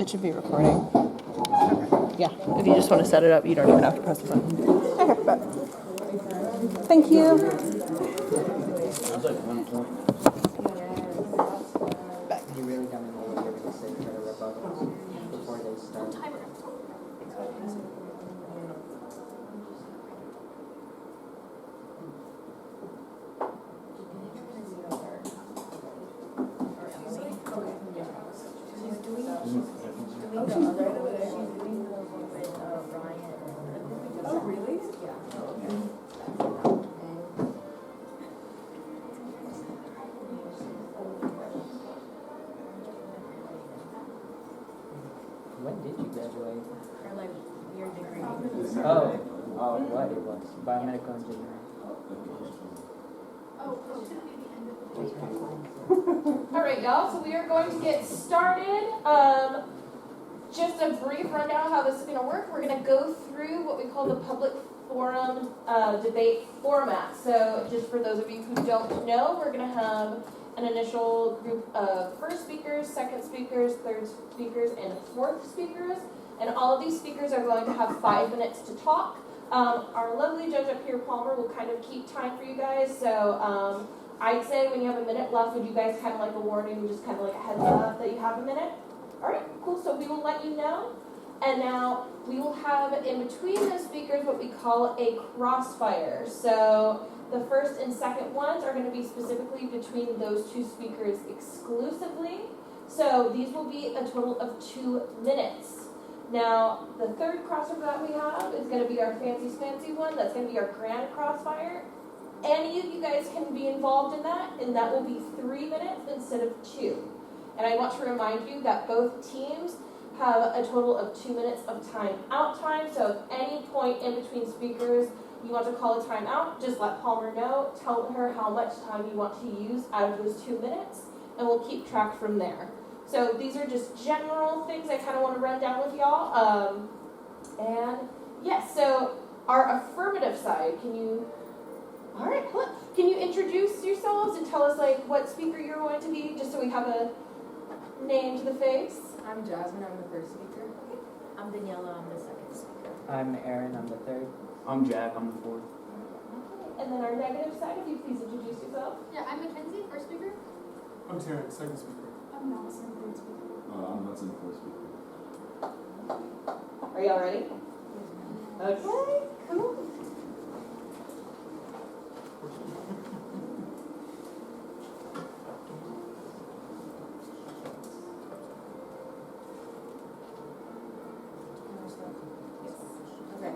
It should be recording. Yeah, if you just want to set it up, you don't even have to press the button. Okay, but thank you. You really don't know what you're going to say for the rebuttals before they start. Oh, really? When did you graduate? Or like your degree. What it was? Biomedical engineering. All right, y'all, so we are going to get started. Just a brief rundown of how this is going to work. We're going to go through what we call the public forum debate format. So just for those of you who don't know, we're going to have an initial group of first speakers, second speakers, third speakers, and fourth speakers. And all of these speakers are going to have 5 minutes to talk. Our lovely judge up here, Palmer, will kind of keep time for you guys. So I'd say when you have a minute left, would you guys kind of like a warning, just kind of like a heads up that you have a minute? All right, cool. So we will let you know. And now we will have in between the speakers what we call a crossfire. So the first and second ones are going to be specifically between those two speakers exclusively. So these will be a total of 2 minutes. Now, the third crossover that we have is going to be our fancy one. That's going to be our grand crossfire. Any of you guys can be involved in that, and that will be 3 minutes instead of 2. And I want to remind you that both teams have a total of 2 minutes of time out time. So if any point in between speakers you want to call a time out, just let Palmer know. Tell her how much time you want to use out of those 2 minutes, and we'll keep track from there. So these are just general things I kind of want to run down with y'all. And yes, so our affirmative side, all right, cool. Can you introduce yourselves and tell us like what speaker you're going to be, just so we have a name to the face? I'm Jasmine, I'm the first speaker. I'm Daniela, I'm the second speaker. I'm Aaron, I'm the third. I'm Jack, I'm the fourth. And then our negative side, if you please introduce yourself. Yeah, I'm Mackenzie, first speaker. I'm Terrence, second speaker. I'm Madison, third speaker. I'm Hudson, fourth speaker. Are y'all ready? Okay, cool. Okay.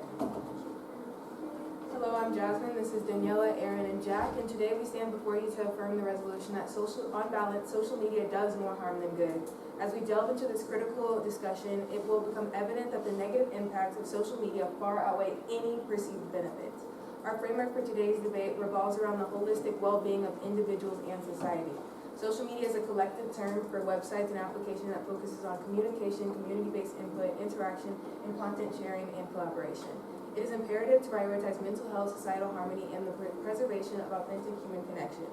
Hello, I'm Jasmine. This is Daniela, Aaron, and Jack, and today we stand before you to affirm the resolution that on balance, social media does more harm than good. As we delve into this critical discussion, it will become evident that the negative impacts of social media far outweigh any perceived benefits. Our framework for today's debate revolves around the holistic well-being of individuals and society. Social media is a collective term for websites and applications that focuses on communication, community-based input, interaction, and content sharing and collaboration. It is imperative to prioritize mental health, societal harmony, and the preservation of authentic human connection.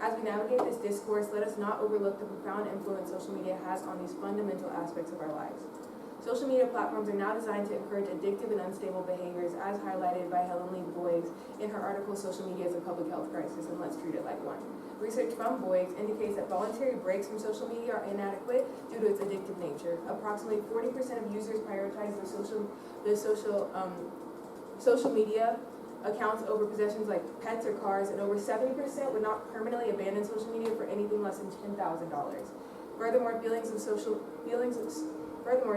As we navigate this discourse, let us not overlook the profound influence social media has on these fundamental aspects of our lives. Social media platforms are now designed to encourage addictive and unstable behaviors, as highlighted by Helen Lee Boyes in her article, Social Media is a Public Health Crisis, and Let's Treat It Like One. Research from Boyes indicates that voluntary breaks from social media are inadequate due to its addictive nature. Approximately 40% of users prioritize social media accounts over possessions like pets or cars, and over 70% would not permanently abandon social media for anything less than $10,000. Furthermore,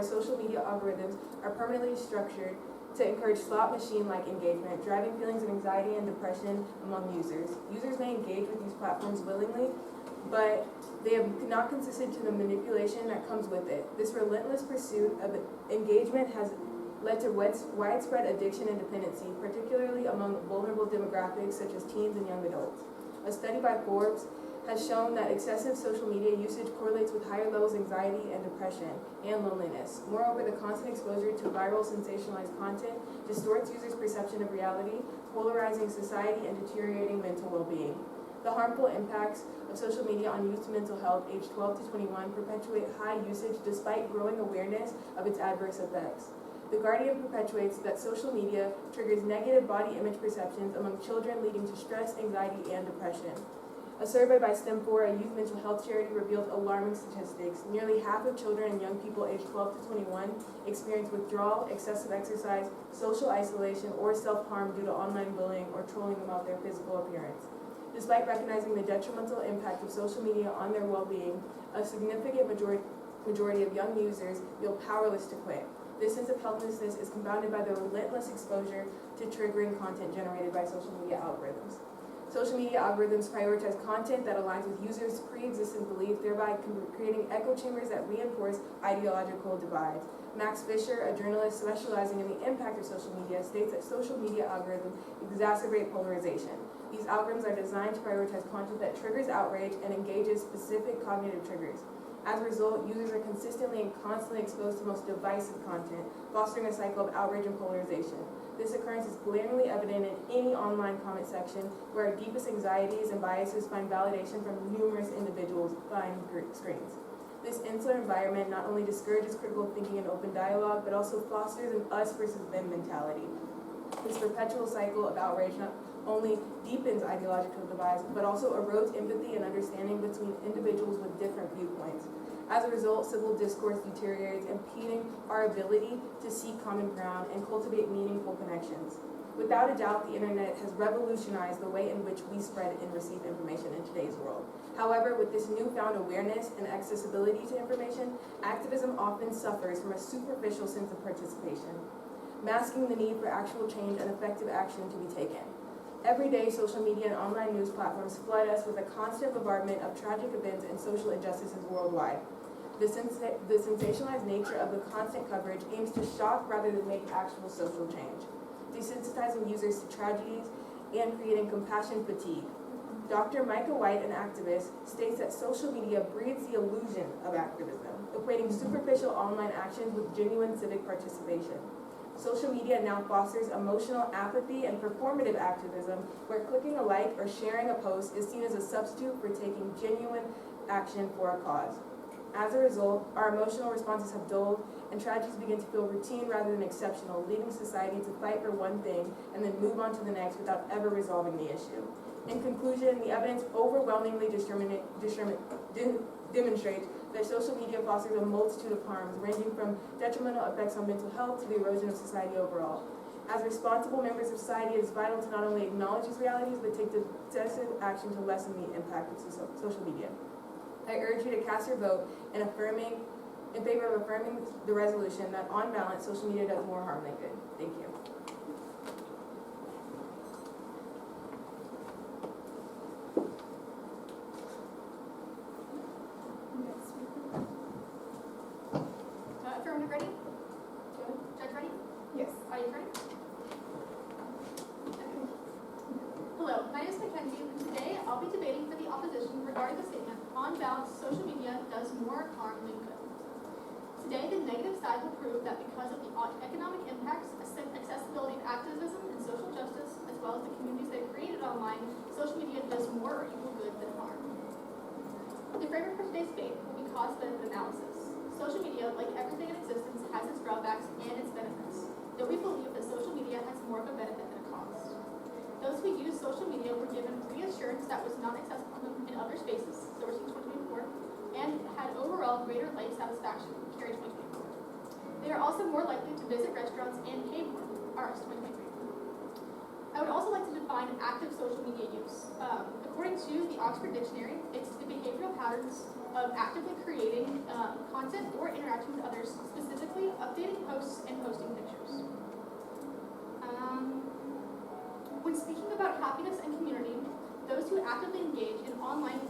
social media algorithms are permanently structured to encourage slot machine-like engagement, driving feelings of anxiety and depression among users. Users may engage with these platforms willingly, but they are not consistent to the manipulation that comes with it. This relentless pursuit of engagement has led to widespread addiction and dependency, particularly among vulnerable demographics such as teens and young adults. A study by Forbes has shown that excessive social media usage correlates with higher levels of anxiety and depression and loneliness. Moreover, the constant exposure to viral sensationalized content distorts users' perception of reality, polarizing society and deteriorating mental well-being. The harmful impacts of social media on youth mental health aged 12 to 21 perpetuate high usage despite growing awareness of its adverse effects. The Guardian perpetuates that social media triggers negative body image perceptions among children, leading to stress, anxiety, and depression. A survey by STEM4, a youth mental health charity, revealed alarming statistics. Nearly half of children and young people aged 12 to 21 experience withdrawal, excessive exercise, social isolation, or self-harm due to online bullying or trolling about their physical appearance. Despite recognizing the detrimental impact of social media on their well-being, a significant majority of young users feel powerless to quit. This sense of helplessness is compounded by the relentless exposure to triggering content generated by social media algorithms. Social media algorithms prioritize content that aligns with users' pre-existing belief, thereby creating echo chambers that reinforce ideological divides. Max Fisher, a journalist specializing in the impact of social media, states that social media algorithms exacerbate polarization. These algorithms are designed to prioritize content that triggers outrage and engages specific cognitive triggers. As a result, users are consistently and constantly exposed to most divisive content, fostering a cycle of outrage and polarization. This occurrence is glaringly evident in any online comment section where our deepest anxieties and biases find validation from numerous individuals behind screens. This insular environment not only discourages critical thinking and open dialogue, but also fosters an us versus them mentality. This perpetual cycle of outrage not only deepens ideological divides, but also erodes empathy and understanding between individuals with different viewpoints. As a result, civil discourse deteriorates, impeding our ability to seek common ground and cultivate meaningful connections. Without a doubt, the internet has revolutionized the way in which we spread and receive information in today's world. However, with this newfound awareness and accessibility to information, activism often suffers from a superficial sense of participation, masking the need for actual change and effective action to be taken. Every day, social media and online news platforms flood us with a constant bombardment of tragic events and social injustices worldwide. The sensationalized nature of the constant coverage aims to shock rather than make actual social change, desensitizing users to tragedies and creating compassion fatigue. Dr. Micah White, an activist, states that social media breeds the illusion of activism, equating superficial online actions with genuine civic participation. Social media now fosters emotional apathy and performative activism, where clicking a like or sharing a post is seen as a substitute for taking genuine action for a cause. As a result, our emotional responses have dulled, and tragedies begin to feel routine rather than exceptional, leading society to fight for one thing and then move on to the next without ever resolving the issue. In conclusion, the evidence overwhelmingly demonstrates that social media fosters a multitude of harms, ranging from detrimental effects on mental health to the erosion of society overall. As responsible members of society, it is vital to not only acknowledge these realities, but take decisive action to lessen the impact of social media. I urge you to cast your vote in favor of affirming the resolution that, on balance, social media does more harm than good. Thank you. Affirmative ready? Judge ready? Yes. Audience ready? Hello, my name is Mackenzie, and today I'll be debating for the opposition regarding the statement, on balance, social media does more harm than good. Today, the negative side will prove that because of the economic impacts, accessibility of activism and social justice, as well as the communities that are created online, social media does more equal good than harm. The framework for today's debate will be cost-benefit analysis. Social media, like everything in existence, has its drawbacks and its benefits, though we believe that social media has more of a benefit than a cost. Those who use social media were given reassurance that was not accessible in other spaces, sourcing 2024, and had overall greater life satisfaction, carry 2024. They are also more likely to visit restaurants and pay more, RS 2023. I would also like to define active social media use. According to the Oxford Dictionary, it's the behavioral patterns of actively creating content or interaction with others, specifically updating posts and posting pictures. When speaking about happiness and community, those who actively engage in online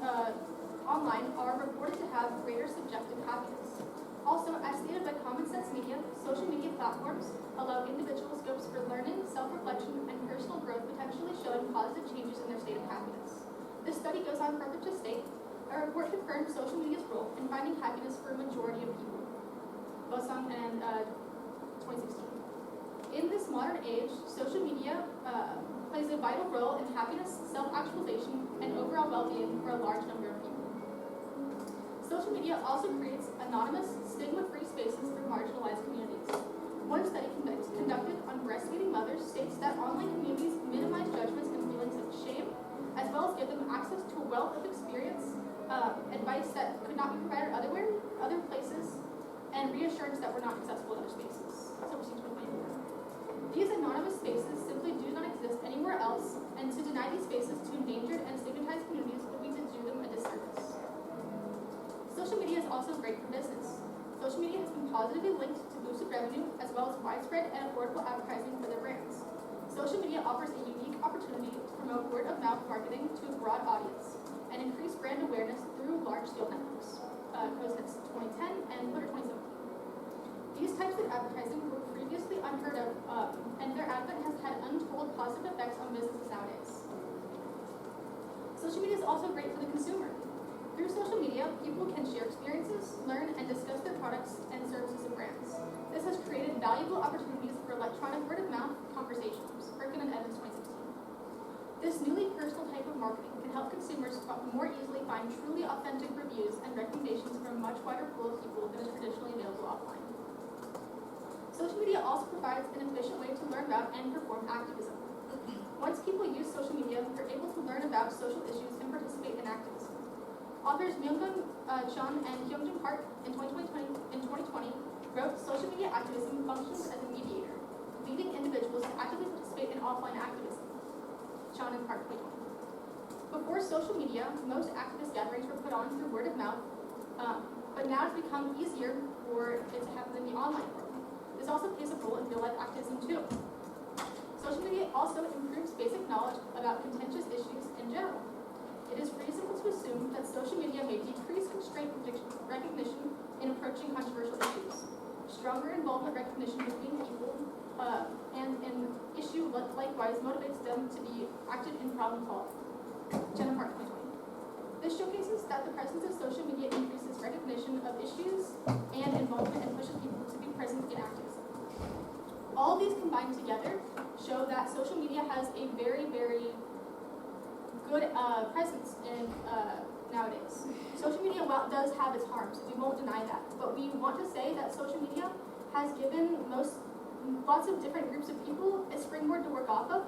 are reported to have greater subjective happiness. Also, as stated by Common Sense Media, social media platforms allow individuals scopes for learning, self-reflection, and personal growth, potentially showing positive changes in their state of happiness. This study goes on further to state, a report confirmed social media's role in finding happiness for a majority of people. Bosong and 2016. In this modern age, social media plays a vital role in happiness, self-actualization, and overall well-being for a large number of people. Social media also creates anonymous, stigma-free spaces for marginalized communities. One study conducted on breastfeeding mothers states that online communities minimize judgments and feelings of shame, as well as give them access to a wealth of experience, advice that could not be provided other places, and reassurance that were not accessible in other spaces. So we're seeing 2024. These anonymous spaces simply do not exist anywhere else, and to deny these spaces to endangered and stigmatized communities would be to do them a disservice. Social media is also great for business. Social media has been positively linked to boosted revenue as well as widespread and affordable advertising for their brands. Social media offers a unique opportunity to promote word-of-mouth marketing to a broad audience and increase brand awareness through large-scale networks. Goes since 2010 and Twitter 2017. These types of advertising were previously unheard of, and their advent has had untold positive effects on businesses nowadays. Social media is also great for the consumer. Through social media, people can share experiences, learn, and discuss their products and services and brands. This has created valuable opportunities for electronic word-of-mouth conversations, Perkin and Evans 2016. This newly personal type of marketing can help consumers more easily find truly authentic reviews and recommendations from a much wider pool of people than is traditionally available offline. Social media also provides an efficient way to learn about and perform activism. Once people use social media, they're able to learn about social issues and participate in activism. Authors Myung-gun Chun and Hyung-jin Park in 2020 wrote, "Social media activism functions as a mediator, leading individuals to actively participate in offline activism." Chun and Park 2020. Before social media, most activist gatherings were put on through word of mouth, but now it's become easier for it to happen in the online world. This also plays a role in real-life activism too. Social media also improves basic knowledge about contentious issues in general. It is reasonable to assume that social media may decrease constraint recognition in approaching controversial issues. Stronger involvement recognition between people and an issue likewise motivates them to be active in problem solving. Jenna Park 2020. This showcases that the presence of social media increases recognition of issues and involvement and pushes people to be present in activism. All of these combined together show that social media has a very, very good presence in nowadays. Social media does have its harms, we won't deny that, but we want to say that social media has given lots of different groups of people a springboard to work off of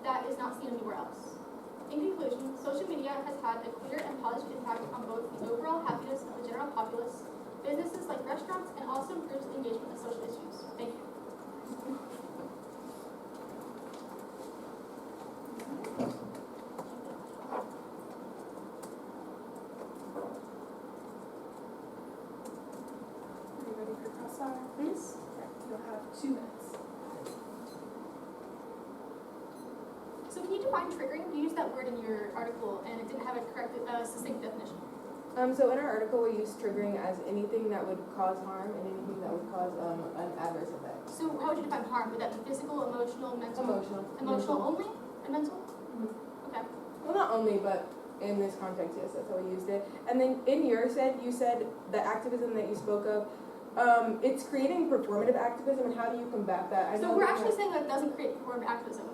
that is not seen anywhere else. In conclusion, social media has had a clear and positive impact on both the overall happiness of the general populace, businesses like restaurants, and also improves engagement with social issues. Thank you. Are you ready for cross-fire? Yes. You'll have 2 minutes. So can you define triggering? You used that word in your article, and it didn't have a correct, succinct definition. So in our article, we use triggering as anything that would cause harm and anything that would cause an adverse effect. So how would you define harm? Would that be physical, emotional, mental? Emotional. Emotional only? And mental? Okay. Well, not only, but in this context, yes, that's how we used it. And then in yours, you said the activism that you spoke of, it's creating performative activism, and how do you combat that? So we're actually saying that it doesn't create performative activism.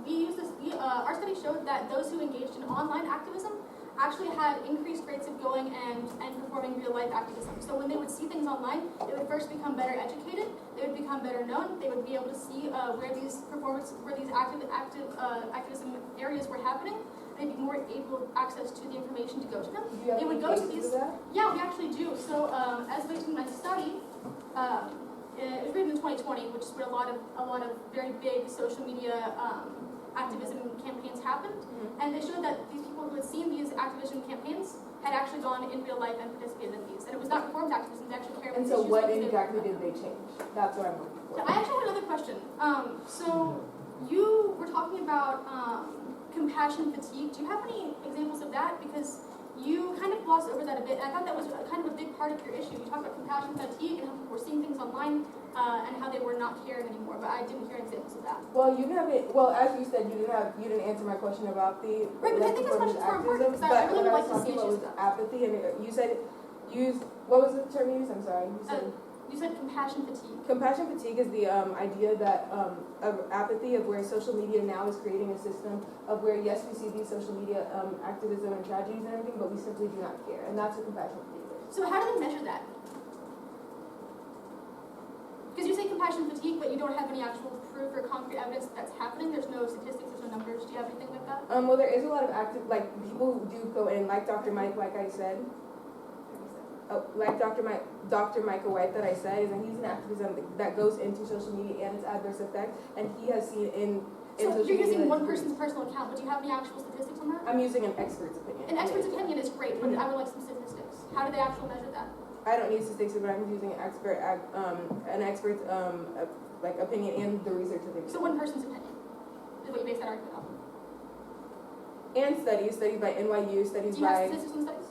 Our study showed that those who engaged in online activism actually had increased rates of going and performing real life activism. So when they would see things online, they would first become better educated, they would become better known, they would be able to see where these activism areas were happening. They'd be more able access to the information to go to them. Do you have They would any go to cases these. of that? Yeah, we actually do. So as based on my study, it was written in 2020, which is where a lot of very big social media activism campaigns happened, and they showed that these people who had seen these activism campaigns had actually gone in real life and participated in these, and it was not performed activism; they actually cared about And these so issues what because they exactly were- did they change? That's what I'm looking So for. I actually had another question. So you were talking about compassion fatigue. Do you have any examples of that? Because you kind of glossed over that a bit, and I thought that was kind of a big part of your issue. You talked about compassion fatigue and how people were seeing things online and how they were not cared anymore, but I didn't hear examples of that. Well, you didn't have it. Well, as you said, you didn't answer my question about the Right, but I think this question's more important, because I really would like to see what issues was done. apathy, and you said what was the term you used? I'm sorry. You said You said compassion fatigue. Compassion fatigue is the idea that of apathy of where social media now is creating a system of where, yes, we see these social media activism and tragedies and everything, but we simply do not care. And that's what compassion fatigue is. So how do they measure that? Because you say compassion fatigue, but you don't have any actual proof or concrete evidence that that's happening. There's no statistics, there's no numbers. Do you have anything like that? Well, there is a lot of active, like, people who do go in, like Dr. Mike, like I said. Like Dr. Michael White that I said, is that he's an activism that goes into social media and its adverse effect, and he has seen in So social you're using media one person's personal account, but do you have any actual statistics on that? I'm using an expert's opinion. An expert's opinion is great, but I would like some statistics. How do they actually measure that? I don't need statistics, but I'm using an expert's like opinion and the research that they've So one person's opinion is what you base that argument on. and studies by NYU, studies Do you have by statistics and studies?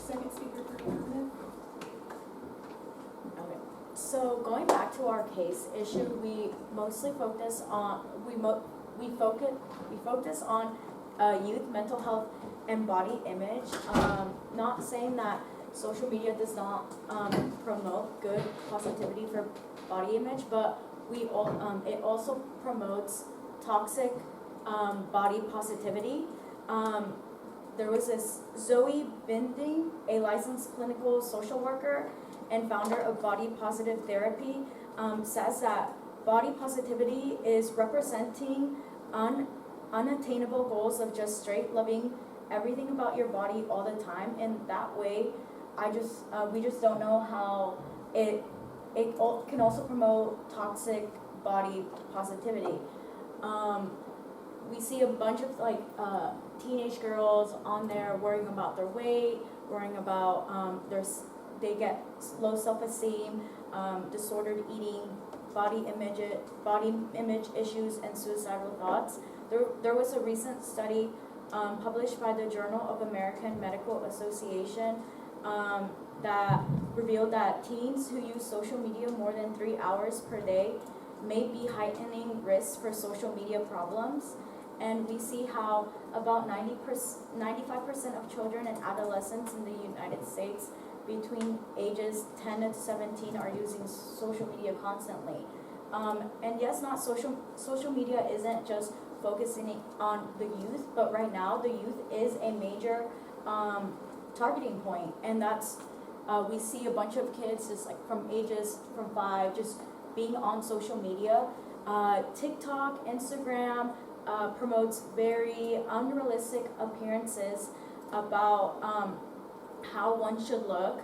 Second speaker for comment. Okay, so going back to our case issue, we mostly focus on, we focus on youth mental health and body image. Not saying that social media does not promote good positivity for body image, but it also promotes toxic body positivity. There was this Zoe Binding, a licensed clinical social worker and founder of Body Positive Therapy, says that body positivity is representing unattainable goals of just straight loving everything about your body all the time. And that way, we just don't know how it can also promote toxic body positivity. We see a bunch of teenage girls on there worrying about their weight, worrying about they get low self-esteem, disordered eating, body image issues, and suicidal thoughts. There was a recent study published by the Journal of American Medical Association that revealed that teens who use social media more than 3 hours per day may be heightening risks for social media problems. And we see how about 95% of children and adolescents in the United States between ages 10 and 17 are using social media constantly. And yes, not social media isn't just focusing on the youth, but right now the youth is a major targeting point, and that's we see a bunch of kids just like from 5 just being on social media. TikTok, Instagram promotes very unrealistic appearances about how one should look,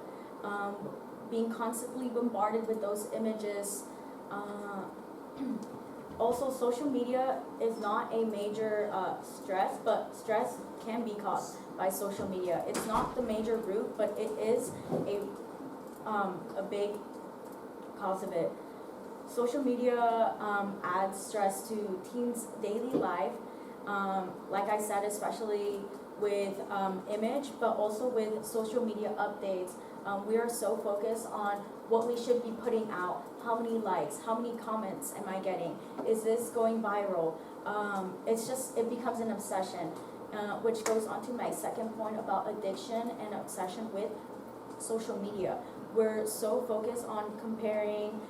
being constantly bombarded with those images. Also, social media is not a major stress, but stress can be caused by social media. It's not the major root, but it is a big cause of it. Social media adds stress to teens' daily life, like I said, especially with image, but also with social media updates. We are so focused on what we should be putting out, how many likes, how many comments am I getting, is this going viral? It becomes an obsession, which goes on to my second point about addiction and obsession with social media. We're so focused on comparing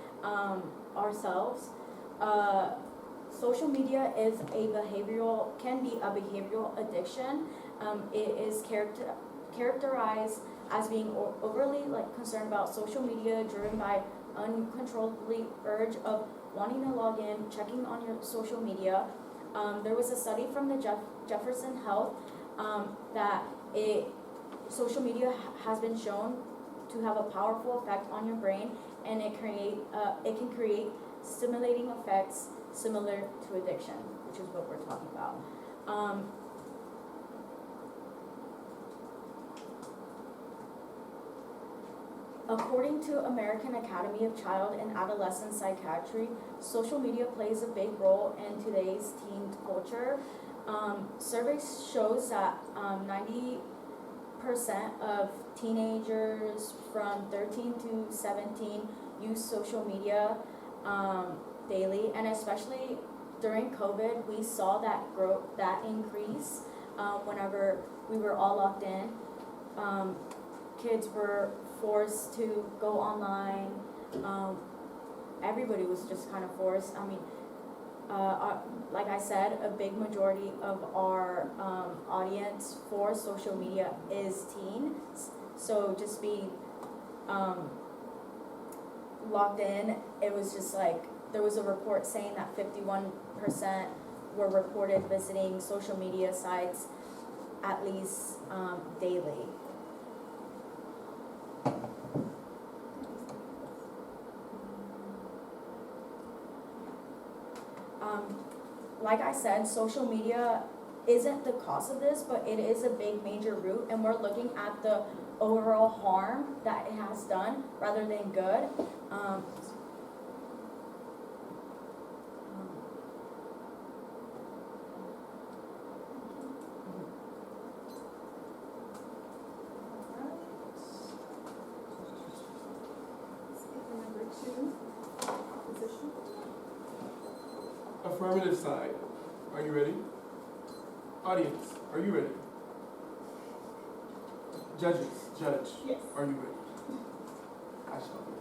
ourselves. Social media can be a behavioral addiction. It is characterized as being overly concerned about social media, driven by uncontrollably urge of wanting to log in, checking on your social media. There was a study from the Jefferson Health that social media has been shown to have a powerful effect on your brain, and it can create stimulating effects similar to addiction, which is what we're talking about. According to American Academy of Child and Adolescent Psychiatry, social media plays a big role in today's teen culture. Surveys shows that 90% 51% of teenagers from 13 to 17 use social media daily, and especially during COVID, we saw that increase whenever we were all locked in. Kids were forced to go online. Everybody was just kind of forced. I mean, like I said, a big majority of our audience for social media is teens. So just being locked in, it was just like, there was a report saying that 51% were reported visiting social media sites at least daily. Like I said, social media isn't the cause of this, but it is a big major root, and we're looking at the overall harm that it has done rather than good. Number 2, opposition. Affirmative side, are you ready? Audience, are you ready? Judge, Yes. are you ready? I shall be.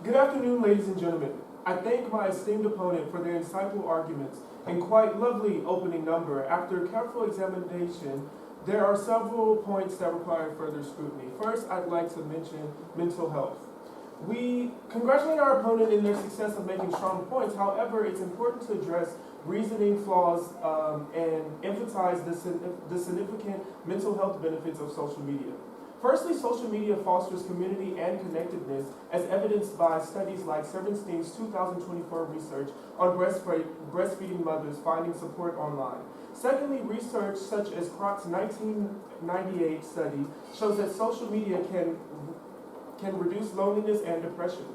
Good afternoon, ladies and gentlemen. I thank my esteemed opponent for their insightful arguments and quite lovely opening number. After careful examination, there are several points that require further scrutiny. First, I'd like to mention mental health. We congratulate our opponent in their success of making strong points. However, it's important to address reasoning flaws and emphasize the significant mental health benefits of social media. Firstly, social media fosters community and connectedness, as evidenced by studies like Sevenstein's 2024 research on breastfeeding mothers finding support online. Secondly, research such as Croc's 1998 study shows that social media can reduce loneliness and depression.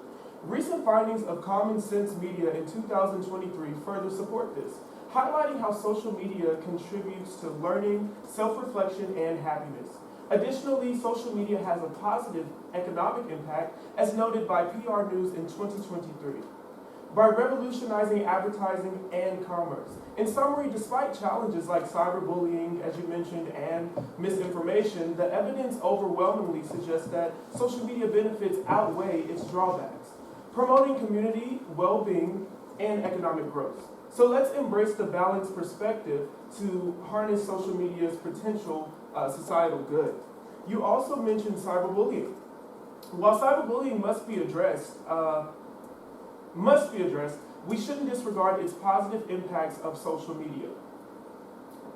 Recent findings of Common Sense Media in 2023 further support this, highlighting how social media contributes to learning, self-reflection, and happiness. Additionally, social media has a positive economic impact, as noted by PR News in 2023, by revolutionizing advertising and commerce. In summary, despite challenges like cyberbullying, as you mentioned, and misinformation, the evidence overwhelmingly suggests that social media benefits outweigh its drawbacks, promoting community, well-being, and economic growth. So let's embrace the balanced perspective to harness social media's potential societal good. You also mentioned cyberbullying. While cyberbullying must be addressed, we shouldn't disregard its positive impacts of social media.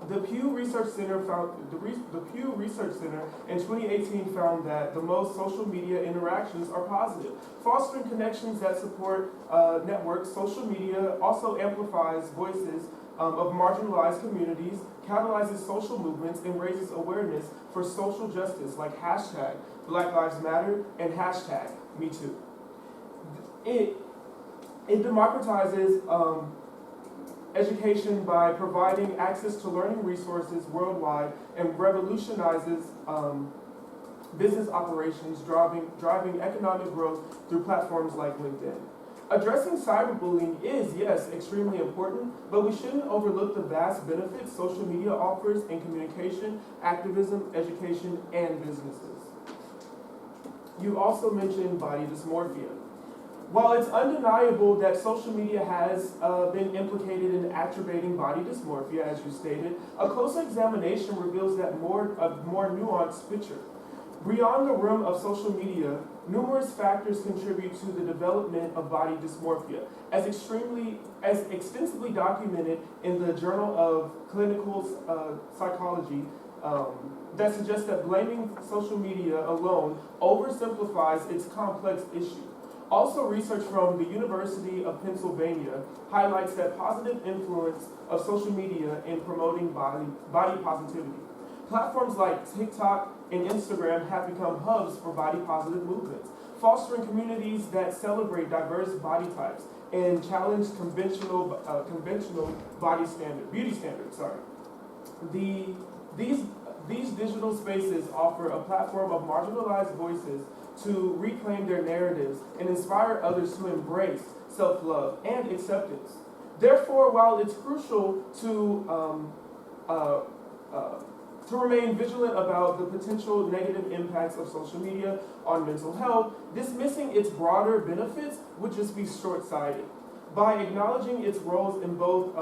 The Pew Research Center in 2018 found that the most social media interactions are positive, fostering connections that support networks. Social media also amplifies voices of marginalized communities, catalyzes social movements, and raises awareness for social justice, like hashtag Black Lives Matter and hashtag MeToo. It democratizes education by providing access to learning resources worldwide, and revolutionizes business operations, driving economic growth through platforms like LinkedIn. Addressing cyberbullying is, yes, extremely important, but we shouldn't overlook the vast benefits social media offers in communication, activism, education, and businesses. You also mentioned body dysmorphia. While it's undeniable that social media has been implicated in aggravating body dysmorphia, as you stated, a closer examination reveals that a more nuanced picture. Beyond the realm of social media, numerous factors contribute to the development of body dysmorphia, as extensively documented in the Journal of Clinical Psychology, that suggests that blaming social media alone oversimplifies its complex issue. Also, research from the University of Pennsylvania highlights that positive influence of social media in promoting body positivity. Platforms like TikTok and Instagram have become hubs for body positive movements, fostering communities that celebrate diverse body types and challenge conventional beauty standards. These digital spaces offer a platform of marginalized voices to reclaim their narratives and inspire others to embrace self-love and acceptance. Therefore, while it's crucial to remain vigilant about the potential negative impacts of social media on mental health, dismissing its broader benefits would just be short-sighted. By acknowledging its roles in both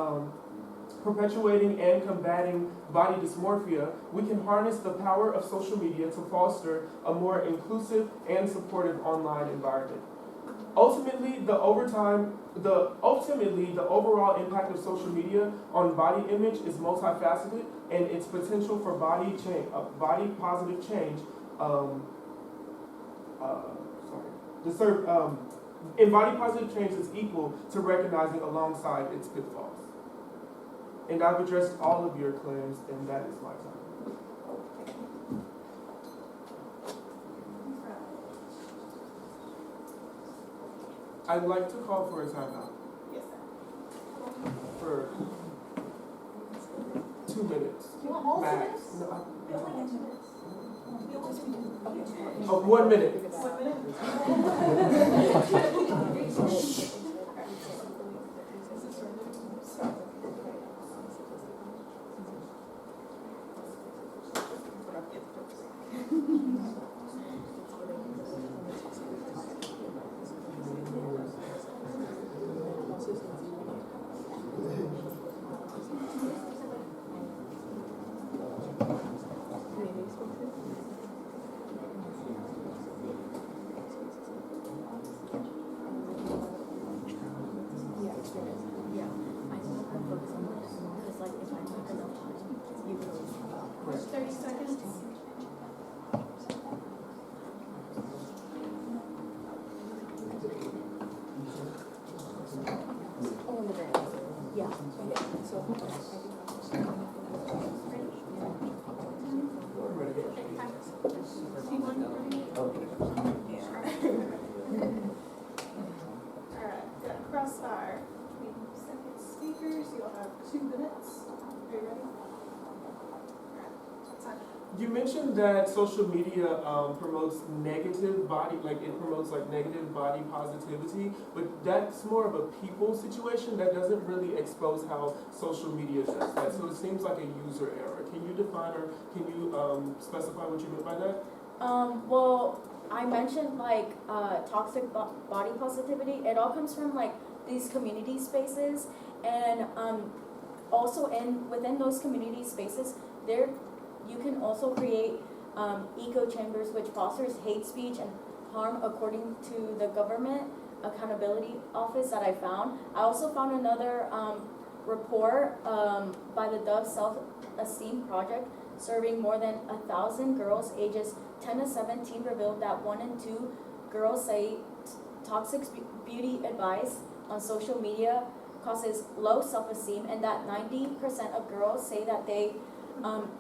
perpetuating and combating body dysmorphia, we can harness the power of social media to foster a more inclusive and supportive online environment. Ultimately, the overall impact of social media on body image is multifaceted, and its potential for body positive change, in body positive change is equal to recognizing alongside its pitfalls. And I've addressed all of your claims, and that is my time. I'd like to call for a timeout. Yes, sir. For 2 minutes. You want all 2 max. minutes? No, We only get 2 minutes. We only do 2 minutes. oh, 1 minute. 1 minute? There's 30 seconds. Alright, got crossfire. Second speakers, you'll have 2 minutes. Are you ready? You mentioned that social media promotes negative body, it promotes negative body positivity, but that's more of a people situation that doesn't really expose how social media does that. So it seems like a user error. Can you define or can you specify what you meant by that? Well, I mentioned toxic body positivity. It all comes from these community spaces, and also within those community spaces, you can also create echo chambers which fosters hate speech and harm, according to the Government Accountability Office that I found. I also found another report by the Dove Self-Esteem Project serving more than 1,000 girls ages 10 to 17 revealed that 1 in 2 girls say toxic beauty advice on social media causes low self-esteem, and that 90% of girls say that they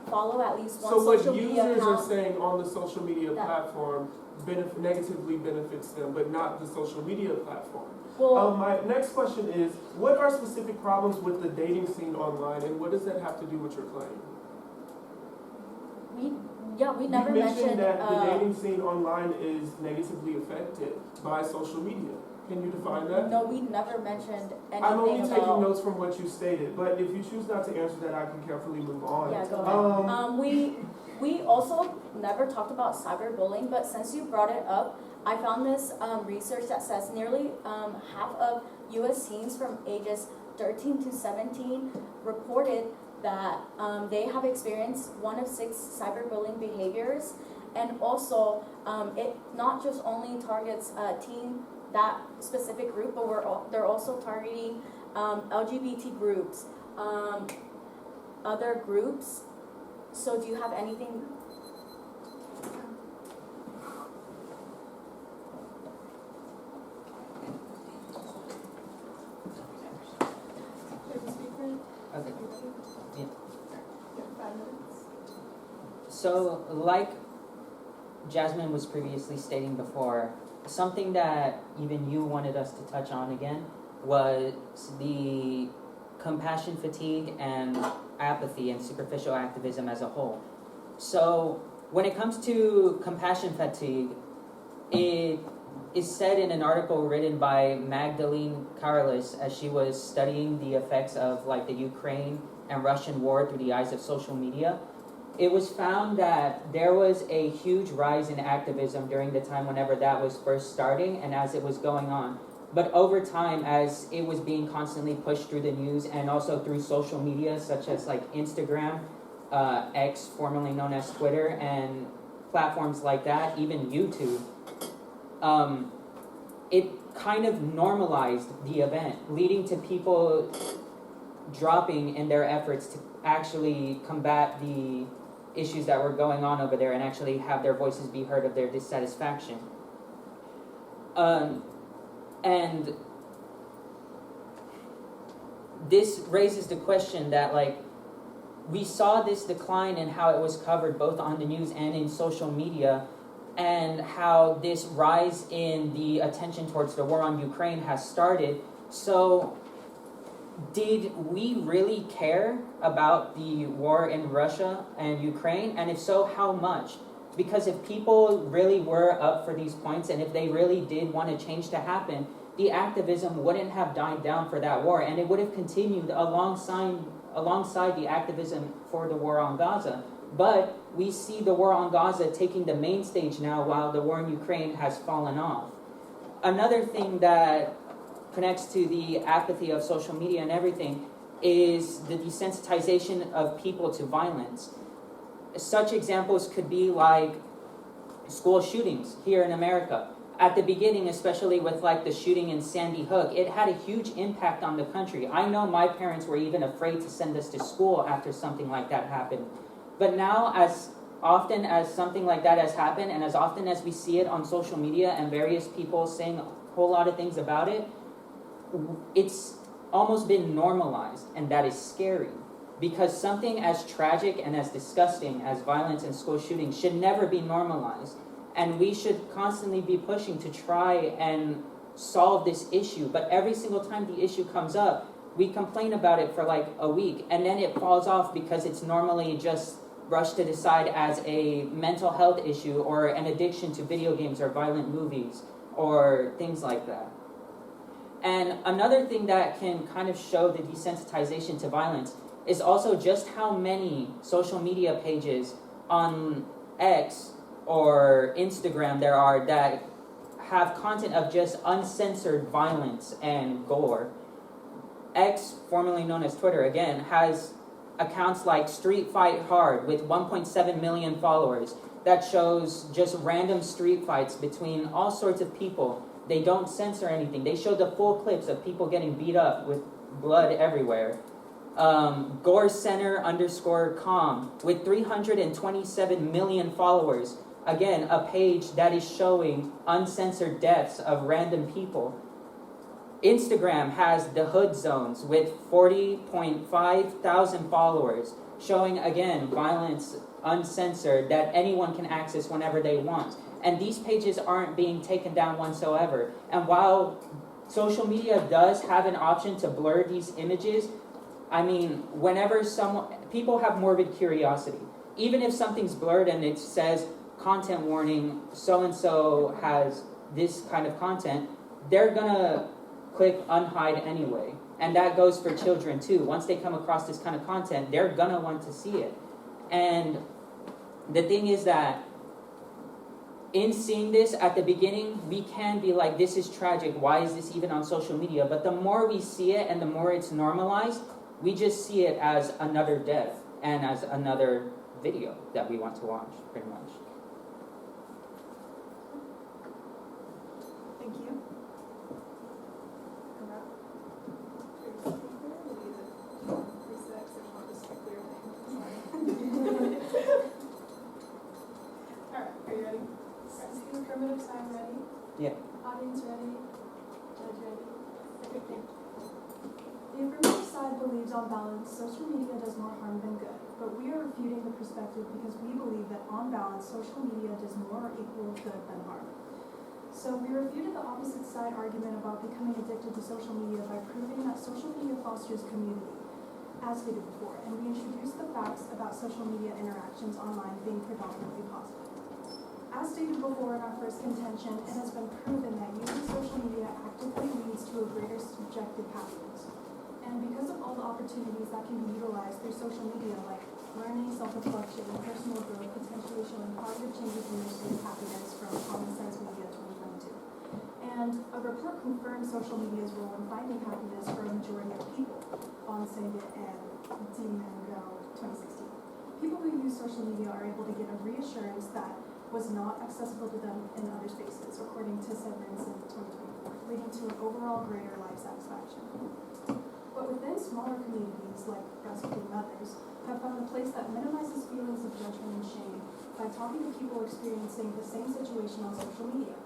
follow at least one social media account. So what users are saying on the social media platform negatively benefits them, but not the social media platform. Well, My next question is, what are specific problems with the dating scene online, and what does that have to do with your claim? we never you mentioned that the mentioned. dating scene online is negatively affected by social media. Can you define that? No, we never mentioned anything I'm only taking about. notes from what you stated, but if you choose not to answer that, I can carefully move on. Yeah, go ahead. We also never talked about cyberbullying, but since you brought it up, I found this research that says nearly half of U.S. teens from ages 13 to 17 reported that they have experienced 1 of 6 cyberbullying behaviors, and also it not just only targets that specific group, but they're also targeting LGBT groups, other groups. So do you have anything? Okay. Yeah. 5 minutes. So, like Jasmine was previously stating before, something that even you wanted us to touch on again was the compassion fatigue and apathy and superficial activism as a whole. So when it comes to compassion fatigue, it is said in an article written by Magdalene Karlis as she was studying the effects of like the Ukraine and Russian war through the eyes of social media. It was found that there was a huge rise in activism during the time whenever that was first starting and as it was going on. But over time, as it was being constantly pushed through the news and also through social media such as like Instagram, X, formerly known as Twitter, and platforms like that, even YouTube, it kind of normalized the event, leading to people dropping in their efforts to actually combat the issues that were going on over there and actually have their voices be heard of their dissatisfaction. And this raises the question that, like, we saw this decline in how it was covered both on the news and in social media, and how this rise in the attention towards the war on Ukraine has started. So, did we really care about the war in Russia and Ukraine? And if so, how much? Because if people really were up for these points, and if they really did want a change to happen, the activism wouldn't have died down for that war, and it would have continued alongside the activism for the war on Gaza. But we see the war on Gaza taking the main stage now while the war in Ukraine has fallen off. Another thing that connects to the apathy of social media and everything is the desensitization of people to violence. Such examples could be like school shootings here in America. At the beginning, especially with like the shooting in Sandy Hook, it had a huge impact on the country. I know my parents were even afraid to send us to school after something like that happened. But now, as often as something like that has happened, and as often as we see it on social media and various people saying a whole lot of things about it, it's almost been normalized, and that is scary. Because something as tragic and as disgusting as violence and school shootings should never be normalized. And we should constantly be pushing to try and solve this issue. But every single time the issue comes up, we complain about it for like a week, and then it falls off because it's normally just brushed to the side as a mental health issue or an addiction to video games or violent movies or things like that. And another thing that can kind of show the desensitization to violence is also just how many social media pages on X or Instagram there are that have content of just uncensored violence and gore. X, formerly known as Twitter, again, has accounts like Street Fight Hard with 1.7 million followers that shows just random street fights between all sorts of people. They don't censor anything. They show the full clips of people getting beat up with blood everywhere. Gore Center _com with 327 million followers. Again, a page that is showing uncensored deaths of random people. Instagram has the Hood Zones with 40.5 thousand followers, showing again violence uncensored that anyone can access whenever they want. And these pages aren't being taken down whatsoever. And while social media does have an option to blur these images, I mean, whenever people have morbid curiosity. Even if something's blurred and it says content warning, so-and-so has this kind of content, they're gonna click unhide anyway. And that goes for children too. Once they come across this kind of content, they're gonna want to see it. And the thing is that in seeing this at the beginning, we can be like, this is tragic, why is this even on social media? But the more we see it and the more it's normalized, we just see it as another death and as another video that we want to watch, pretty much. Thank you. Alright, are you ready? Is the affirmative sign ready? Yeah. Audience ready? Judge ready? Okay. The affirmative side believes on balance, social media does more harm than good, but we are refuting the perspective because we believe that on balance, social media does more or equal good than harm. So we refuted the opposite side argument about becoming addicted to social media by proving that social media fosters community. as stated before, and we introduced the facts about social media interactions online being predominantly positive. As stated before in our first contention, it has been proven that using social media actively leads to a greater subjective happiness. And because of all the opportunities that can be utilized through social media, like learning, self-reflection, and personal growth, potentially showing positive changes in your state of happiness from Common Sense Media 2022. And a report confirmed social media's role in finding happiness for a majority of people, on Saget and Dean and Go 2016. People who use social media are able to get a reassurance that was not accessible to them in other spaces, according to Severance in 2024, leading to an overall greater life satisfaction. But within smaller communities, like breastfeeding mothers, have found a place that minimizes feelings of judgment and shame by talking to people experiencing the same situation on social media.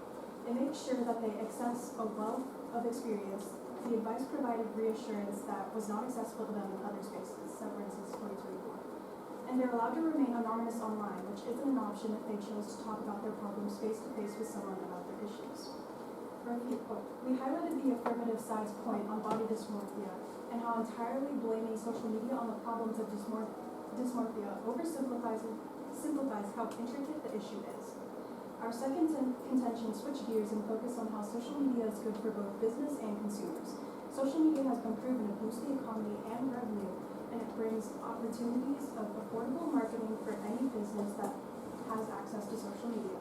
It makes sure that they access a wealth of experience. The advice provided reassurance that was not accessible to them in other spaces, Severance is 2024. And they're allowed to remain anonymous online, which isn't an option if they chose to talk about their problems face-to-face with someone about their issues. We highlighted the affirmative side's point on body dysmorphia and how entirely blaming social media on the problems of dysmorphia oversimplifies how intricate the issue is. Our second contention switched gears and focused on how social media is good for both business and consumers. Social media has been proven to boost the economy and revenue, and it brings opportunities of affordable marketing for any business that has access to social media.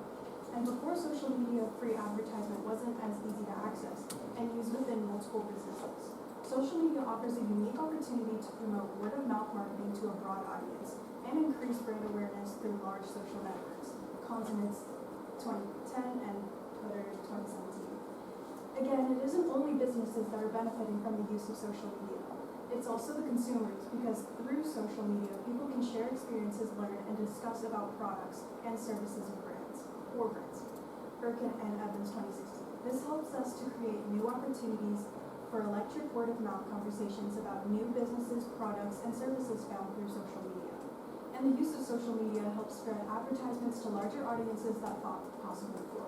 And before social media, free advertisement wasn't as easy to access and use within multiple businesses. Social media offers a unique opportunity to promote word-of-mouth marketing to a broad audience and increase brand awareness through large social networks, Consonants 2010 and Twitter 2017. Again, it isn't only businesses that are benefiting from the use of social media. It's also the consumers, because through social media, people can share experiences learned and discuss about products and services of brands, or brands. Birkin and Evans 2016. This helps us to create new opportunities for electric word-of-mouth conversations about new businesses, products, and services found through social media. And the use of social media helps spread advertisements to larger audiences that thought possible before.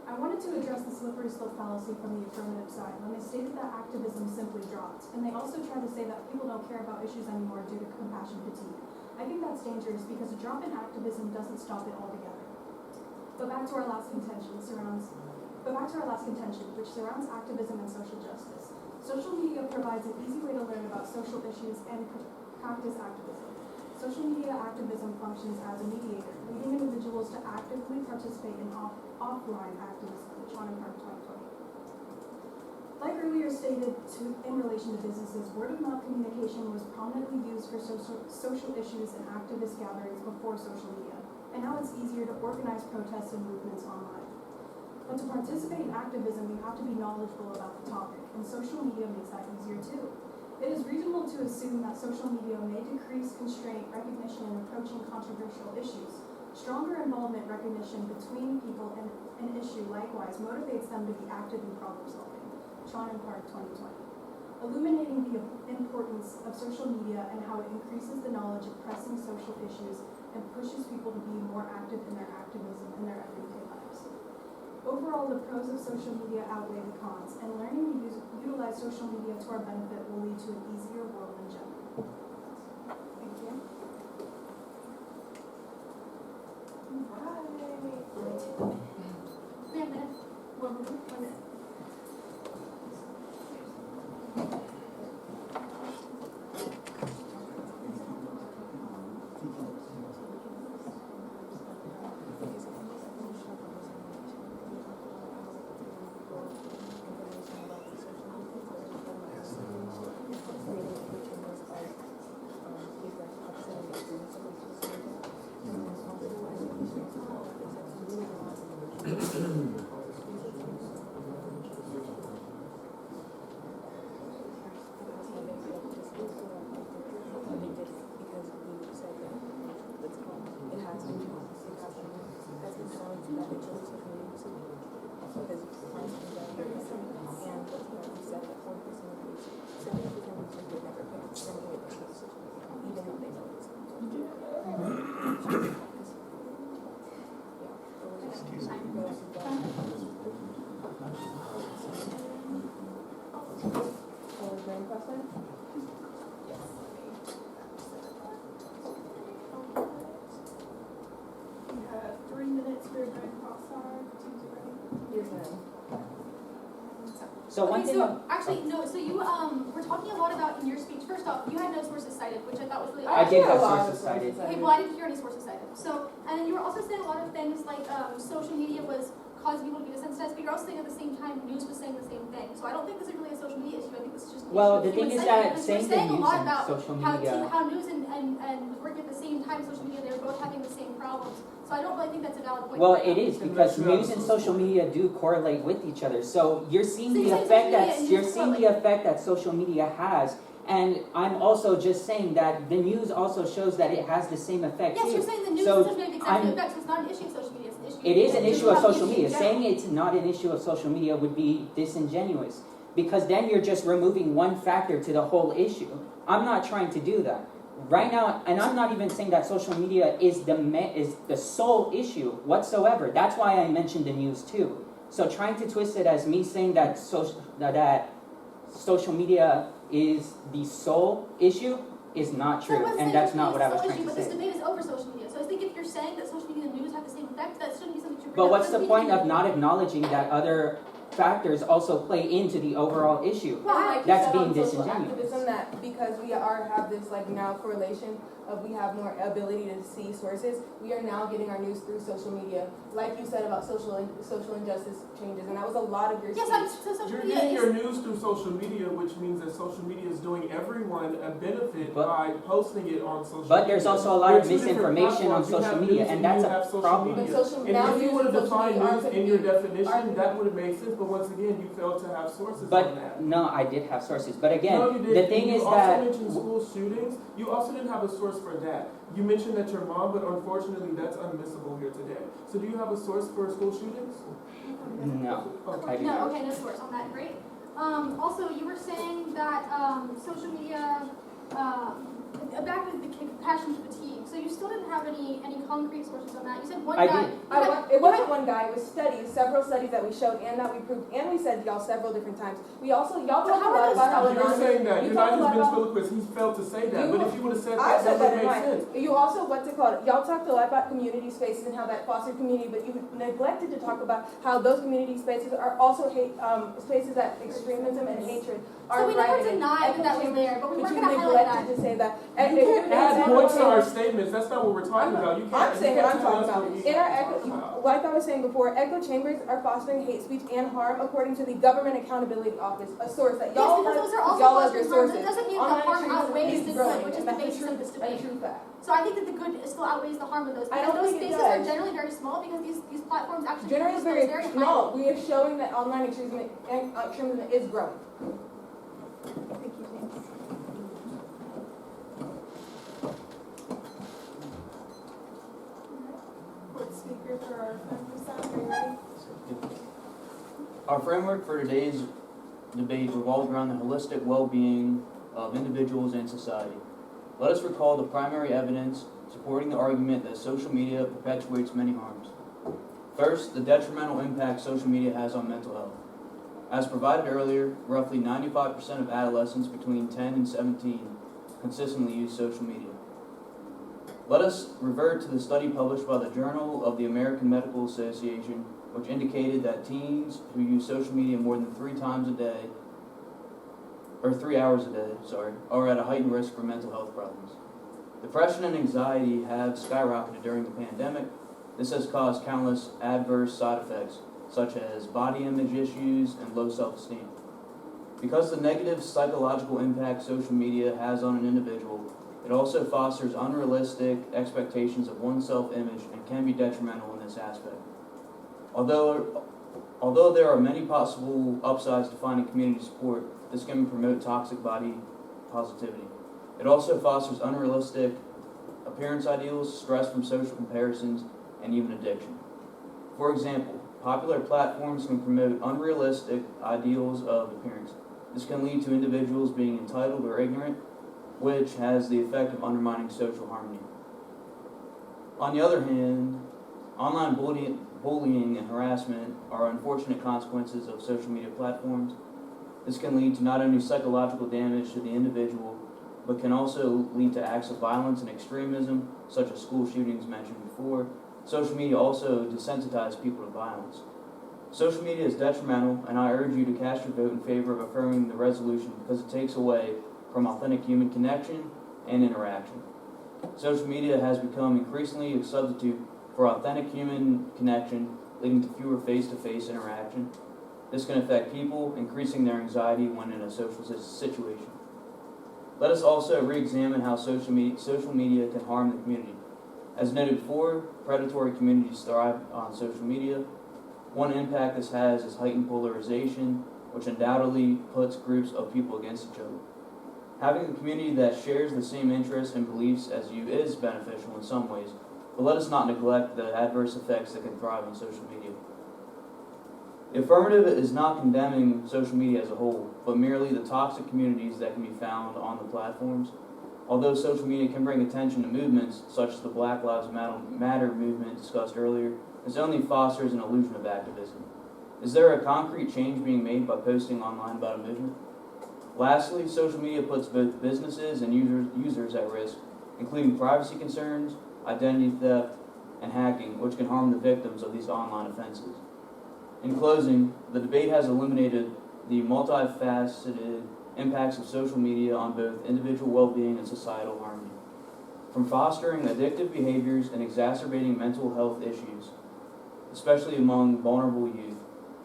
I wanted to address the slippery slope fallacy from the affirmative side when they stated that activism simply dropped, and they also tried to say that people don't care about issues anymore due to compassion fatigue. I think that's dangerous because a drop in activism doesn't stop it altogether. But back to our last contention, which surrounds activism and social justice. Social media provides an easy way to learn about social issues and practice activism. Social media activism functions as a mediator, leading individuals to actively participate in offline activism, John and Park 2020. Like earlier stated in relation to businesses, word-of-mouth communication was prominently used for social issues and activist gatherings before social media, and now it's easier to organize protests and movements online. But to participate in activism, you have to be knowledgeable about the topic, and social media makes that easier too. It is reasonable to assume that social media may decrease constraint, recognition, and approaching controversial issues. Stronger involvement recognition between people in an issue likewise motivates them to be active in problem solving. Sean and Park 2020. Illuminating the importance of social media and how it increases the knowledge of pressing social issues and pushes people to be more active in their activism in their everyday lives. Overall, the pros of social media outweigh the cons, and learning to utilize social media to our benefit will lead to an easier world in general. Thank you. We have a minute. 1 minute. our teams are ready. Yes, ma'am. So one Okay, thing. so actually, no, so you, were talking a lot about in your speech, first off, you had no sources cited, which I thought was really I odd. did actually have a lot of sources cited. Okay, well, I didn't hear any sources cited. So, and then you were also saying a lot of things like, social media was causing people to be desensitized, but you're also saying at the same time, news was saying the same thing. So I don't think this is really a social media issue, I think this is just an Well, issue the of thing human is psyche, that because saying you're the saying a news lot and about social how, media. how news and was working at the same time, social media, they were both having the same problems. So I don't really think that's a valid point. Well, to bring it up. is because news and social media do correlate with each other. So you're seeing So the you're saying effect social media that and you're news seeing the effect that social media has. And I'm also just saying that the news also shows that it has the same effect Yes, too. you're saying the news So and social media have I'm- exactly effects, so it's not an issue of social media, it's an issue. It is an it's issue of about the social issue media. in general. Saying it's not an issue of social media would be disingenuous because then you're just removing one factor to the whole issue. I'm not trying to do that. Right now, and I'm not even saying that social media is the sole issue whatsoever. That's why I mentioned the news too. So trying to twist it as me saying that social media is the sole issue is not So true, I wasn't and saying that's social not what media I was is the trying sole to issue, but this say. debate is over social media. So I think if you're saying that social media and news have the same effect, that shouldn't be something to bring But up. what's the Social point media- of not acknowledging that other factors also play into the overall issue? Well, like you That's said being on social disingenuous. activism, that because we have this like now correlation of we have more ability to see sources, we are now getting our news through social media. Like you said about social injustice changes, and that was a lot of your Yes, speech. so social You're media getting is. your news through social media, which means that social media is doing everyone a benefit But- by posting it on social media. But there's also a lot There are of two different misinformation on platforms. You social have media, news and you that's have a social problem. But media. social And now if you news would and have social defined media news aren't in your gonna be- definition, aren't that gonna would have made sense, but once again, you failed to have sources on But that. no, I did have sources. But again, No, you didn't. the thing You is also that mentioned school shootings. You also didn't have a source for that. You mentioned that your mom, but unfortunately, that's unmissable here today. So do you have a source for school shootings? no, Okay. I do No, not. okay, no source on that, great. Also, you were saying that, social media, back with the compassion fatigue, so you still didn't have any concrete sources on that. You said one I guy. did. It wasn't one guy, it was studies, several studies that we showed and that we proved, and we said y'all several different times. We also, y'all But talked how a are lot those about how studies? You're saying that. You You're talked not a lot his about- ventriloquist. He's failed to say that. You- But if you would have said I that, said that that would in make mine. sense. You also, what's it called? Y'all talked a lot about community spaces and how that foster community, but you neglected to talk about how those community spaces are also spaces that extremism and hatred are So we never thriving in. denied Echo that was chambers, there, but we weren't you gonna highlight neglected that. to say that. You And can't add points to our I'm statements. That's not what we're talking about. You can't. I'm saying you what can't I'm tell talking us about. what we In our talk echo, about. like I was saying before, echo chambers are fostering hate speech and harm according to the Government Accountability Office, a source that Yes, y'all because those are also y'all love your fostering harm. sources. That doesn't mean the Online harm extremism outweighs is the growing, good, which is and the that's a basis true- of this that's a debate. true fact. So I think that the good still outweighs the harm of those, I because don't those think it spaces are does. generally very small, because these platforms actually Generally produce those very very small. highly. We are showing that online extremism is growing. Thank you, James. Fourth speaker for our sound, are you ready? Our framework for today's debate revolves around the holistic well-being of individuals and society. Let us recall the primary evidence supporting the argument that social media perpetuates many harms. First, the detrimental impact social media has on mental health. As provided earlier, roughly 95% of adolescents between 10 and 17 consistently use social media. Let us revert to the study published by the Journal of the American Medical Association, which indicated that teens who use social media more than 3 hours a day, are at a heightened risk for mental health problems. Depression and anxiety have skyrocketed during the pandemic. This has caused countless adverse side effects, such as body image issues and low self-esteem. Because the negative psychological impact social media has on an individual, it also fosters unrealistic expectations of one's self-image and can be detrimental in this aspect. Although there are many possible upsides to finding community support, this can promote toxic body positivity. It also fosters unrealistic appearance ideals, stress from social comparisons, and even addiction. For example, popular platforms can promote unrealistic ideals of appearance. This can lead to individuals being entitled or ignorant, which has the effect of undermining social harmony. On the other hand, online bullying and harassment are unfortunate consequences of social media platforms. This can lead to not only psychological damage to the individual, but can also lead to acts of violence and extremism, such as school shootings mentioned before, social media also desensitizes people to violence. Social media is detrimental, and I urge you to cast your vote in favor of affirming the resolution because it takes away from authentic human connection and interaction. Social media has become increasingly a substitute for authentic human connection, leading to fewer face-to-face interaction. This can affect people, increasing their anxiety when in a social situation. Let us also re-examine how social media can harm the community. As noted before, predatory communities thrive on social media. One impact this has is heightened polarization, which undoubtedly puts groups of people against each other. Having a community that shares the same interests and beliefs as you is beneficial in some ways, but let us not neglect the adverse effects that can thrive on social media. The affirmative is not condemning social media as a whole, but merely the toxic communities that can be found on the platforms. Although social media can bring attention to movements such as the Black Lives Matter movement discussed earlier, this only fosters an illusion of activism. Is there a concrete change being made by posting online about a movement? Lastly, social media puts both businesses and users at risk, including privacy concerns, identity theft, and hacking, which can harm the victims of these online offenses. In closing, the debate has illuminated the multifaceted impacts of social media on both individual well-being and societal harmony. From fostering addictive behaviors and exacerbating mental health issues, especially among vulnerable youth,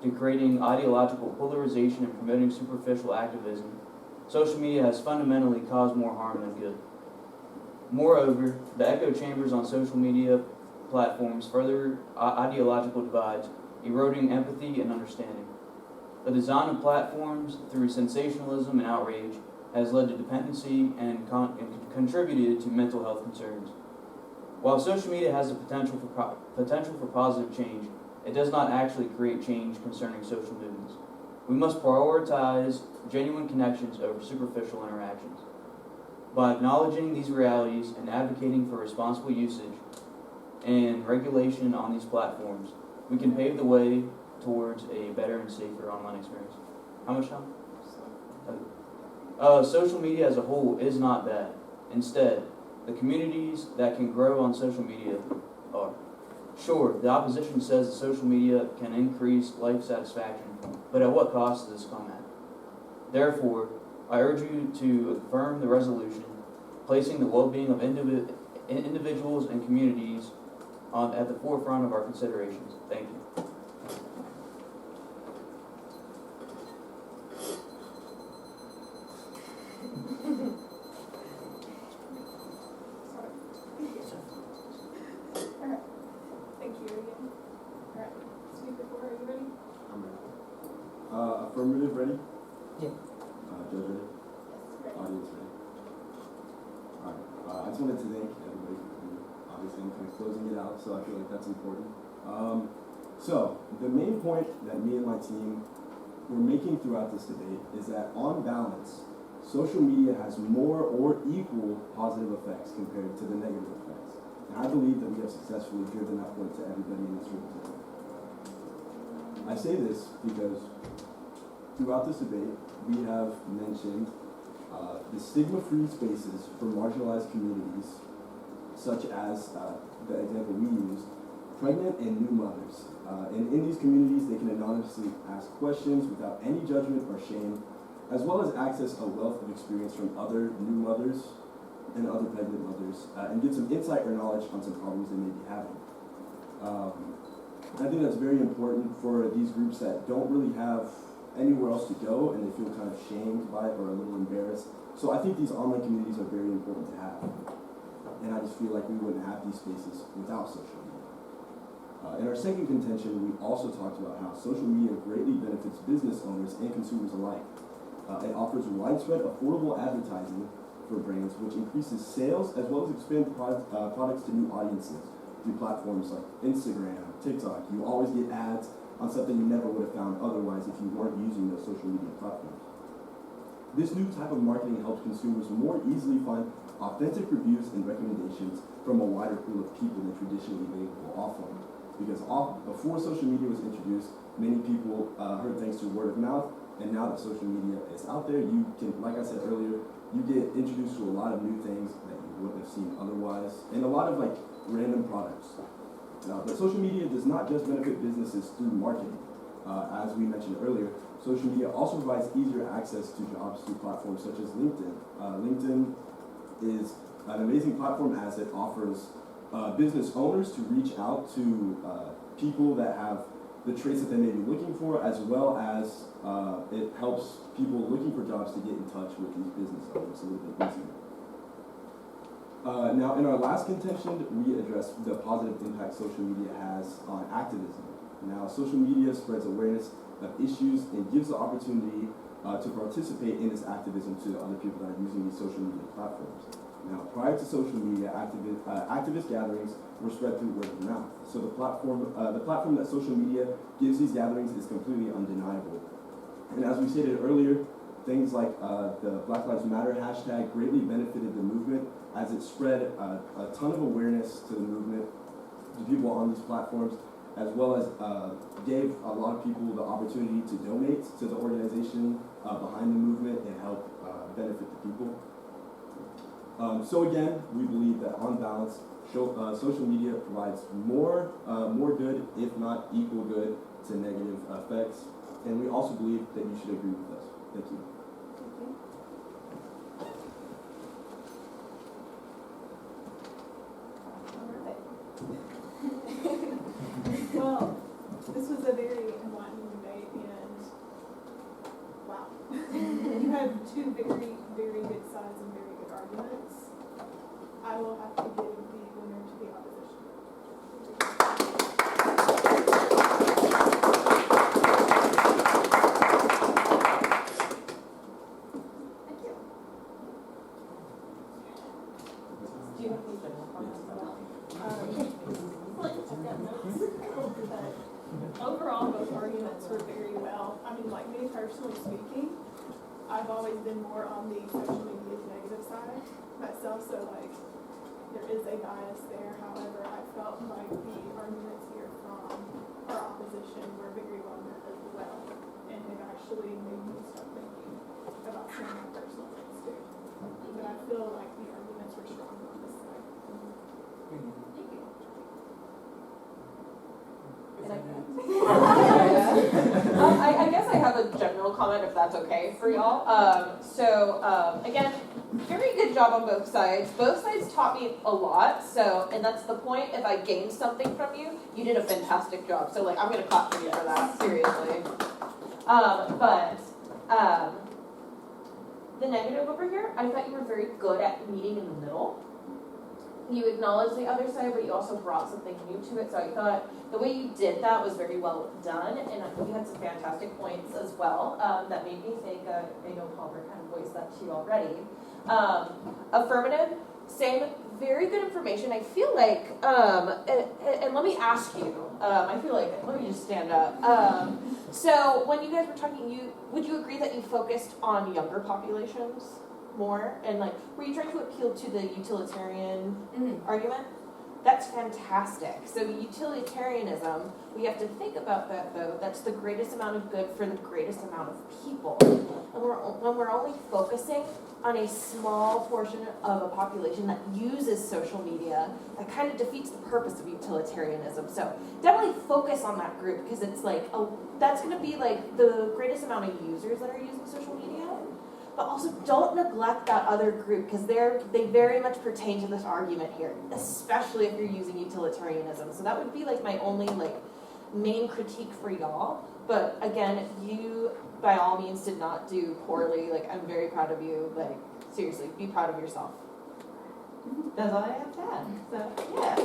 to creating ideological polarization and promoting superficial activism, social media has fundamentally caused more harm than good. Moreover, the echo chambers on social media platforms further ideological divides, eroding empathy and understanding. The design of platforms through sensationalism and outrage has led to dependency and contributed to mental health concerns. While social media has the potential for positive change, it does not actually create change concerning social movements. We must prioritize genuine connections over superficial interactions. By acknowledging these realities and advocating for responsible usage and regulation on these platforms, we can pave the way towards a better and safer online experience. How much time? Social media as a whole is not bad. Instead, the communities that can grow on social media are. Sure, the opposition says that social media can increase life satisfaction, but at what cost does this come at? Therefore, I urge you to affirm the resolution, placing the well-being of individuals and communities at the forefront of our considerations. Thank you. Thank you again. Alright, speaker four, are you ready? I'm ready. Affirmative ready? Yeah. Judge ready? Yes, ready. Audience ready? Alright. I just wanted to thank everybody for obviously I'm kind of closing it out, so I feel like that's important. So the main point that me and my team were making throughout this debate is that on balance, social media has more or equal positive effects compared to the negative effects. And I believe that we have successfully driven that point to everybody in this room today. I say this because throughout this debate, we have mentioned the stigma-free spaces for marginalized communities, such as the example we used, pregnant and new mothers. And in these communities, they can anonymously ask questions without any judgment or shame, as well as access a wealth of experience from other new mothers and other pregnant mothers, and get some insight or knowledge on some problems they may be having. I think that's very important for these groups that don't really have anywhere else to go and they feel kind of shamed by it or a little embarrassed. So I think these online communities are very important to have. And I just feel like we wouldn't have these spaces without social media. In our second contention, we also talked about how social media greatly benefits business owners and consumers alike. It offers widespread affordable advertising for brands, which increases sales as well as expand products to new audiences through platforms like Instagram, TikTok. You always get ads on something you never would have found otherwise if you weren't using those social media platforms. This new type of marketing helps consumers more easily find authentic reviews and recommendations from a wider pool of people than traditionally available offline. Because before social media was introduced, many people heard things through word of mouth, and now that social media is out there, you can, like I said earlier, you get introduced to a lot of new things that you wouldn't have seen otherwise, and a lot of like random products. But social media does not just benefit businesses through marketing. As we mentioned earlier, social media also provides easier access to jobs through platforms such as LinkedIn. LinkedIn is an amazing platform as it offers business owners to reach out to people that have the traits that they may be looking for, as well as it helps people looking for jobs to get in touch with these business owners a little bit easier. Now, in our last contention, we addressed the positive impact social media has on activism. Now, social media spreads awareness of issues and gives the opportunity to participate in this activism to other people that are using these social media platforms. Now, prior to social media, activist gatherings were spread through word of mouth. So the platform that social media gives these gatherings is completely undeniable. And as we stated earlier, things like the Black Lives Matter hashtag greatly benefited the movement as it spread a ton of awareness to the movement, to people on these platforms, as well as gave a lot of people the opportunity to donate to the organization behind the movement and help benefit the people. So again, we believe that on balance, social media provides more good, if not equal good, to negative effects. And we also believe that you should agree with us. Thank you. Well, this was a very enlightening debate, and wow. You had two very, very good sides and very good arguments. I will have to give the winner to the opposition. Thank you. Do you have any general comments about Overall, both arguments were very well. I mean, like me personally speaking, I've always been more on the social media's negative side myself, so like there is a bias there. However, I felt like the arguments here from our opposition were very well met as well, and it actually made me start thinking about some of my personal things too. But I feel like the arguments were stronger on this side. Thank you. I guess I have a general comment if that's okay for y'all. Again, very good job on both sides. Both sides taught me a lot, and that's the point. If I gained something from you, you did a fantastic job. So, I'm going to clap for you for that, seriously. The negative over here, I thought you were very good at meeting in the middle. You acknowledged the other side, but you also brought something new to it. So I thought the way you did that was very well done, and you had some fantastic points as well that made me think. I know Palmer kind of voiced that to you already. Affirmative, same, very good information. I feel like, and let me ask you. I feel like let me just stand up. So when you guys were talking, would you agree that you focused on younger populations more, and were you trying to appeal to the utilitarian argument? That's fantastic. So utilitarianism, we have to think about that though. That's the greatest amount of good for the greatest amount of people. And when we're only focusing on a small portion of a population that uses social media, that kind of defeats the purpose of utilitarianism. So definitely focus on that group, because it's that's going to be the greatest amount of users that are using social media. But also don't neglect that other group, because they very much pertain to this argument here, especially if you're using utilitarianism. So that would be my only main critique for y'all. But again, you by all means did not do poorly. I'm very proud of you. Seriously, be proud of yourself. That's all I have to add. So yeah.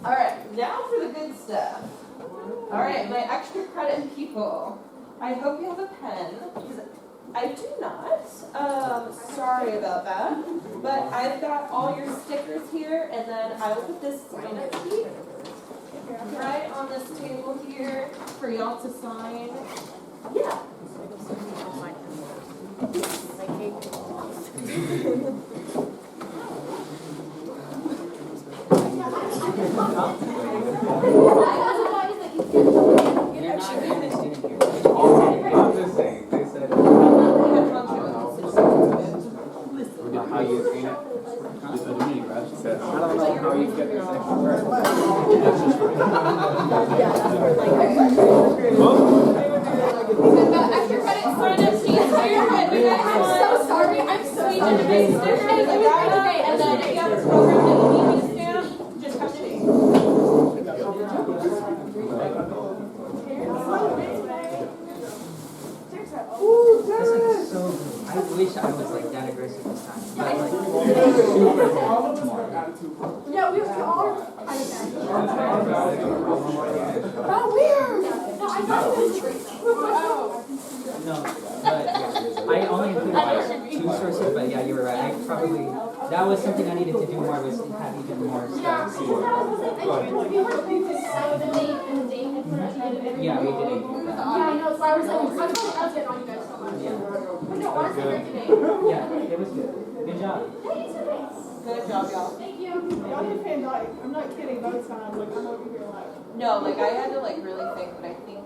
All right, now for the good stuff. All right, my extra credit people. I hope you have a pen, because I do not. Sorry about that. But I've got all your stickers here, and then I will put this sign-up sheet right on this table here for y'all to sign. Yeah. I'm just saying, they said how you seen it. Oh, weird. No, I thought it was great. No, but I only included like 2 sources, but yeah, you were right. I probably, that was something I needed to do more, was have even more Yeah, stuff. because I was like, we were focused on the date and the date and the Yeah, we did include that. Yeah, I know, so I was like, I was getting on you guys so much. Yeah. But no, honestly, great today. Yeah, it was good. Good job. Thanks, thanks. Good job, y'all. Thank you. Y'all did fantastic. I'm not kidding, those times, like, I'm over here like. No, like I had to like really think, but I think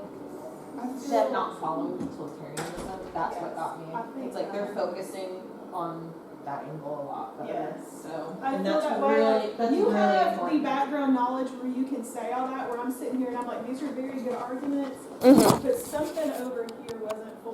them not following utilitarianism, that's what got me. It's like they're focusing on that angle a lot better. Yes. So, I and feel that's that way. really, that's You really have the important. background knowledge where you can say all that, where I'm sitting here and I'm like, these are very good arguments, but something over here wasn't fully